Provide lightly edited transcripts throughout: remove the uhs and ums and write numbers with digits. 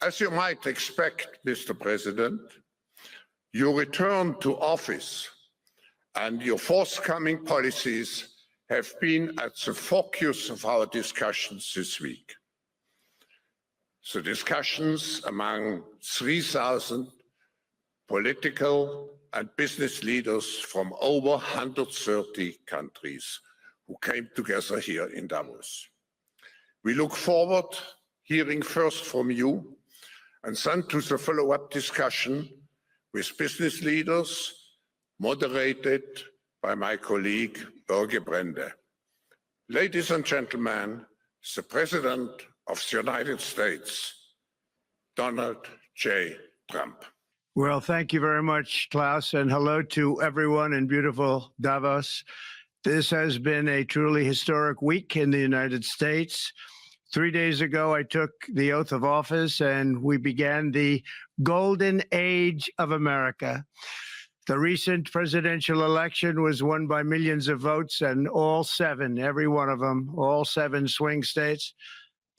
As you might expect, Mr. President, your return to office and your forthcoming policies have been at the focus of our discussions this week. The discussions among 3,000 political and business leaders from over 130 countries who came together here in Davos. We look forward to hearing first from you and then to the follow-up discussion with business leaders, moderated by my colleague Børge. Ladies and gentlemen, the President of the United States, Donald J. Trump. Well, thank you very much, Klaus, and hello to everyone in beautiful Davos. This has been a truly historic week in the United States. 3 days ago, I took the oath of office and we began the golden age of America. The recent presidential election was won by millions of votes, and all seven, every one of them, all seven swing states.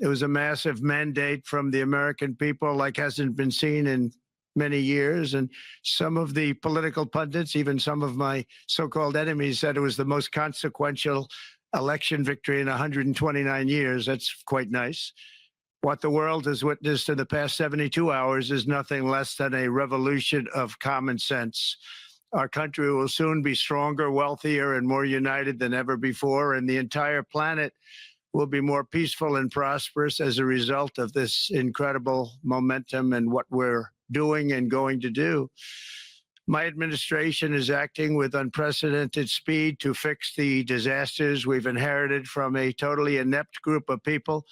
It was a massive mandate from the American people like hasn't been seen in many years. And some of the political pundits, even some of my so-called enemies, said it was the most consequential election victory in 129 years. That's quite nice. What the world has witnessed in the past 72 hours is nothing less than a revolution of common sense. Our country will soon be stronger, wealthier, and more united than ever before, and the entire planet will be more peaceful and prosperous as a result of this incredible momentum and what we're doing and going to do. My administration is acting with unprecedented speed to fix the disasters we've inherited from a totally inept group of people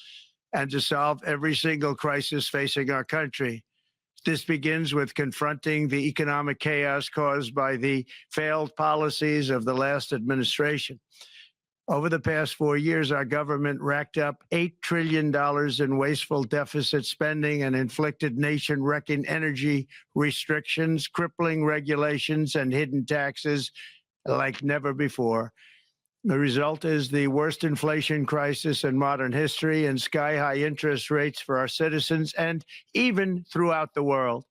and to solve every single crisis facing our country. This begins with confronting the economic chaos caused by the failed policies of the last administration. Over the past 4 years, our government racked up $8 trillion in wasteful deficit spending and inflicted nation-wrecking energy restrictions, crippling regulations, and hidden taxes like never before. The result is the worst inflation crisis in modern history and sky-high interest rates for our citizens and even throughout the world.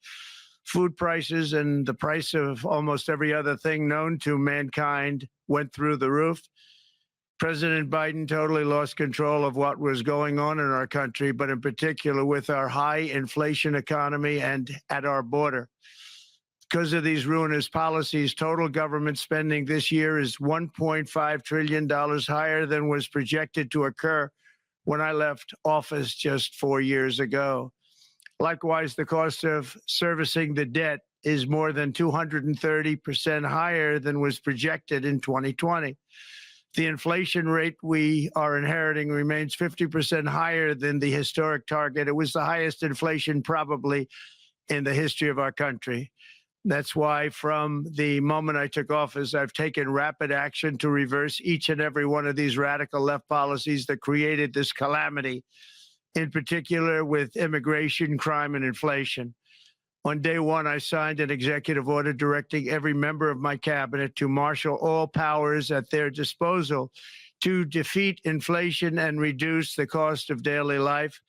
Food prices and the price of almost every other thing known to mankind went through the roof. President Biden totally lost control of what was going on in our country, but in particular with our high inflation economy and at our border. Because of these ruinous policies, total government spending this year is $1.5 trillion higher than was projected to occur when I left office just 4 years ago. Likewise, the cost of servicing the debt is more than 230% higher than was projected in 2020. The inflation rate we are inheriting remains 50% higher than the historic target. It was the highest inflation probably in the history of our country. That's why from the moment I took office, I've taken rapid action to reverse each and every one of these radical left policies that created this calamity, in particular with immigration, crime, and inflation. On day one, I signed an executive order directing every member of my cabinet to marshal all powers at their disposal to defeat inflation and reduce the cost of daily life.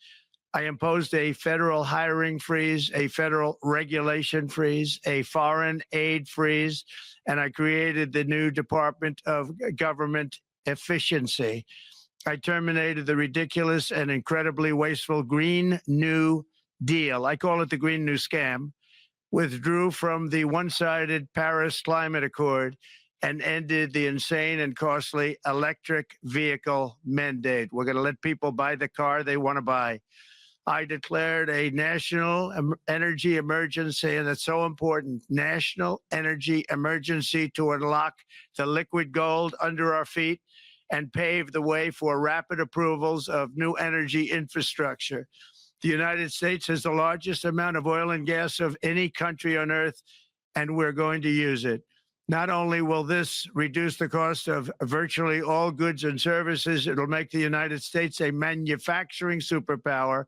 I imposed a federal hiring freeze, a federal regulation freeze, a foreign aid freeze, and I created the new Department of Government Efficiency. I terminated the ridiculous and incredibly wasteful Green New Deal. I call it the Green New Scam. Withdrew from the one-sided Paris Climate Accord and ended the insane and costly electric vehicle mandate. We're going to let people buy the car they want to buy. I declared a national energy emergency, and it's so important, national energy emergency to unlock the liquid gold under our feet and pave the way for rapid approvals of new energy infrastructure. The United States has the largest amount of oil and gas of any country on earth, and we're going to use it. Not only will this reduce the cost of virtually all goods and services, it'll make the United States a manufacturing superpower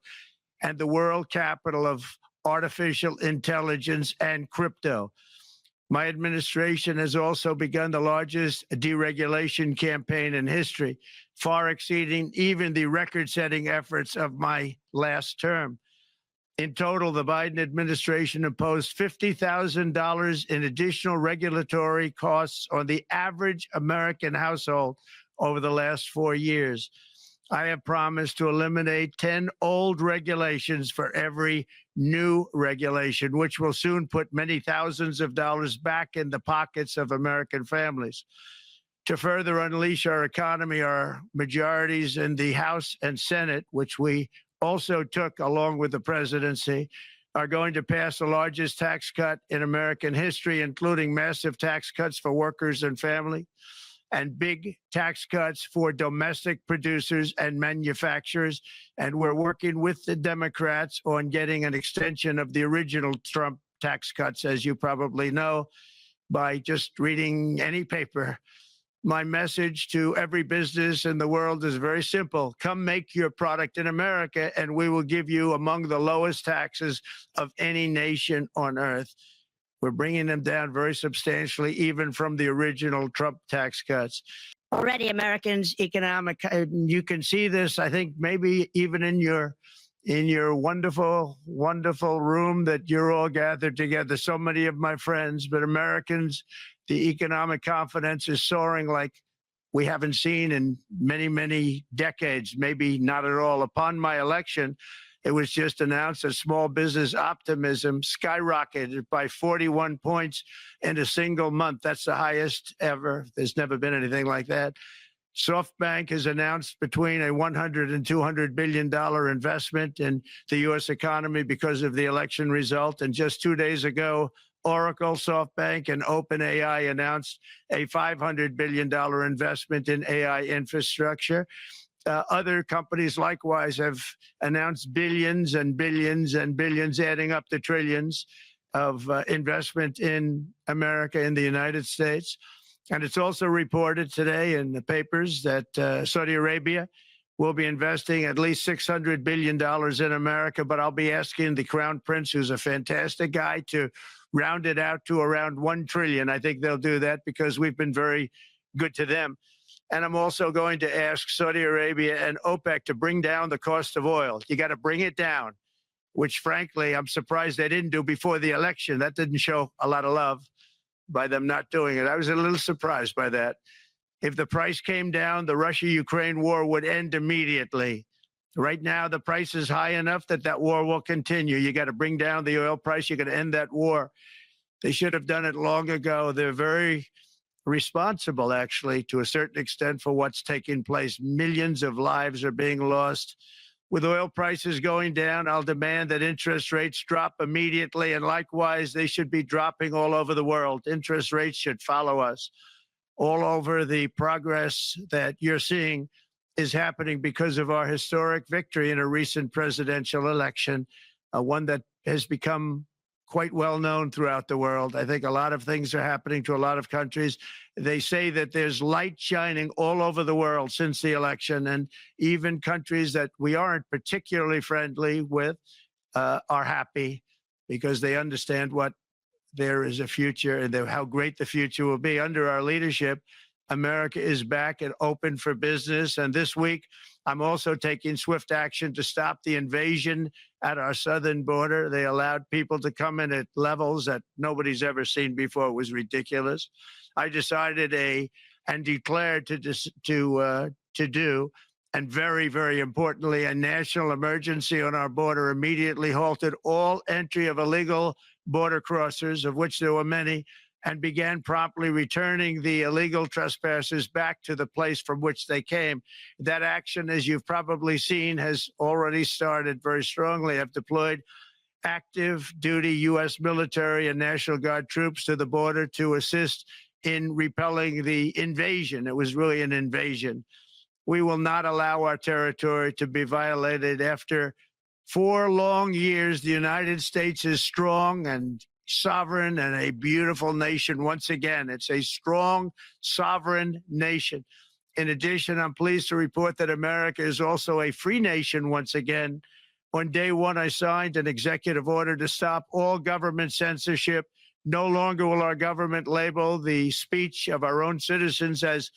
and the world capital of artificial intelligence and crypto. My administration has also begun the largest deregulation campaign in history, far exceeding even the record-setting efforts of my last term. In total, the Biden administration imposed $50,000 in additional regulatory costs on the average American household over the last 4 years. I have promised to eliminate 10 old regulations for every new regulation, which will soon put many thousands of dollars back in the pockets of American families. To further unleash our economy, our majorities in the House and Senate, which we also took along with the presidency, are going to pass the largest tax cut in American history, including massive tax cuts for workers and family, and big tax cuts for domestic producers and manufacturers. And we're working with the Democrats on getting an extension of the original Trump tax cuts, as you probably know, by just reading any paper. My message to every business in the world is very simple. Come make your product in America, and we will give you among the lowest taxes of any nation on earth. We're bringing them down very substantially, even from the original Trump tax cuts. Already, Americans' economic, you can see this, I think, maybe even in your wonderful, wonderful room that you're all gathered together, so many of my friends, but Americans, the economic confidence is soaring like we haven't seen in many, many decades, maybe not at all. Upon my election, it was just announced that small business optimism skyrocketed by 41 points in a single month. That's the highest ever. There's never been anything like that. SoftBank has announced between a $100 and $200 billion investment in the U.S. economy because of the election result. And just 2 days ago, Oracle, SoftBank, and OpenAI announced a $500 billion investment in AI infrastructure. Other companies likewise have announced billions and billions and billions, adding up to trillions of investment in America, in the United States. And it's also reported today in the papers that Saudi Arabia will be investing at least $600 billion in America, but I'll be asking the Crown Prince, who's a fantastic guy, to round it out to around 1 trillion. I think they'll do that because we've been very good to them. And I'm also going to ask Saudi Arabia and OPEC to bring down the cost of oil. You got to bring it down, which frankly, I'm surprised they didn't do before the election. That didn't show a lot of love by them not doing it. I was a little surprised by that. If the price came down, the Russia-Ukraine war would end immediately. Right now, the price is high enough that that war will continue. You got to bring down the oil price. You got to end that war. They should have done it long ago. They're very responsible, actually, to a certain extent, for what's taking place. Millions of lives are being lost. With oil prices going down, I'll demand that interest rates drop immediately, and likewise, they should be dropping all over the world. Interest rates should follow us. All over, the progress that you're seeing is happening because of our historic victory in a recent presidential election, one that has become quite well known throughout the world. I think a lot of things are happening to a lot of countries. They say that there's light shining all over the world since the election, and even countries that we aren't particularly friendly with are happy because they understand what there is a future and how great the future will be. Under our leadership, America is back and open for business. And this week, I'm also taking swift action to stop the invasion at our southern border. They allowed people to come in at levels that nobody's ever seen before. It was ridiculous. I decided and declared to do, and very, very importantly, a national emergency on our border, immediately halted all entry of illegal border crossers, of which there were many, and began promptly returning the illegal trespassers back to the place from which they came. That action, as you've probably seen, has already started very strongly. I've deployed active duty U.S. military and National Guard troops to the border to assist in repelling the invasion. It was really an invasion. We will not allow our territory to be violated. After 4 long years, the United States is strong and sovereign and a beautiful nation. Once again, it's a strong, sovereign nation. In addition, I'm pleased to report that America is also a free nation once again. On day one, I signed an executive order to stop all government censorship. No longer will our government label the speech of our own citizens as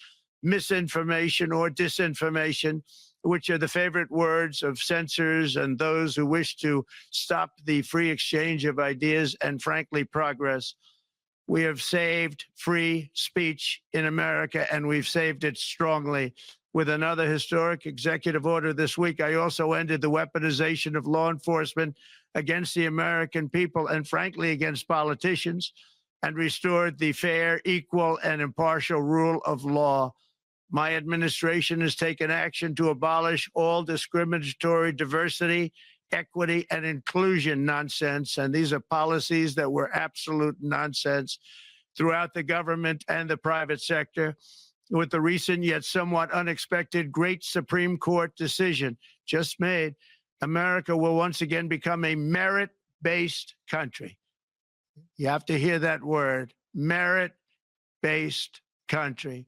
misinformation or disinformation. which are the favorite words of censors and those who wish to stop the free exchange of ideas and, frankly, progress. We have saved free speech in America, and we've saved it strongly. With another historic executive order this week, I also ended the weaponization of law enforcement against the American people and, frankly, against politicians, and restored the fair, equal, and impartial rule of law. My administration has taken action to abolish all discriminatory diversity, equity, and inclusion nonsense. And these are policies that were absolute nonsense throughout the government and the private sector. With the recent yet somewhat unexpected great Supreme Court decision just made, America will once again become a merit-based country. You have to hear that word, merit-based country.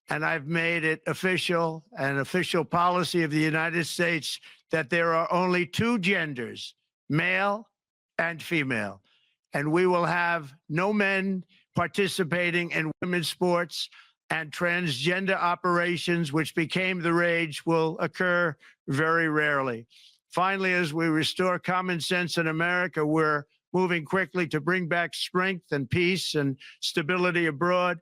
And I've made it official, an official policy of the United States, that there are only two genders, male and female. And we will have no men participating in women's sports, and transgender operations, which became the rage, will occur very rarely. Finally, as we restore common sense in America, we're moving quickly to bring back strength and peace and stability abroad.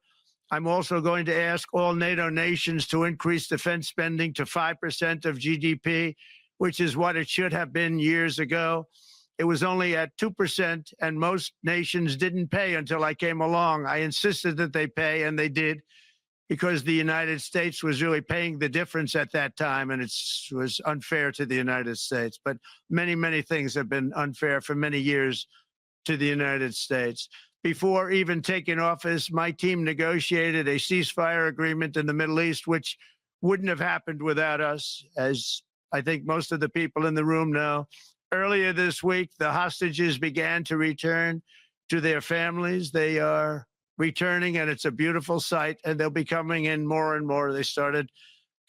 I'm also going to ask all NATO nations to increase defense spending to 5% of GDP, which is what it should have been years ago. It was only at 2%, and most nations didn't pay until I came along. I insisted that they pay, and they did, because the United States was really paying the difference at that time, and it was unfair to the United States. But many, many things have been unfair for many years to the United States. Before even taking office, my team negotiated a ceasefire agreement in the Middle East, which wouldn't have happened without us, as I think most of the people in the room know. Earlier this week, the hostages began to return to their families. They are returning, and it's a beautiful sight, and they'll be coming in more and more. They started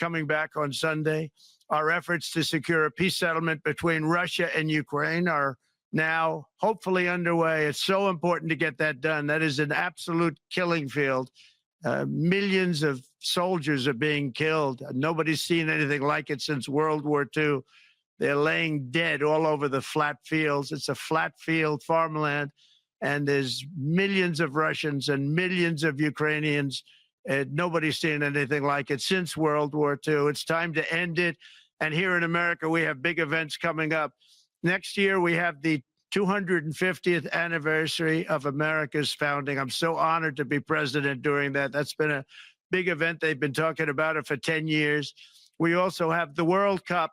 coming back on Sunday. Our efforts to secure a peace settlement between Russia and Ukraine are now hopefully underway. It's so important to get that done. That is an absolute killing field. Millions of soldiers are being killed. Nobody's seen anything like it since World War II. They're laying dead all over the flat fields. It's a flat field farmland. And there's millions of Russians and millions of Ukrainians. Nobody's seen anything like it since World War II. It's time to end it. And here in America, we have big events coming up. Next year, we have the 250th anniversary of America's founding. I'm so honored to be president during that. That's been a big event. They've been talking about it for 10 years. We also have the World Cup.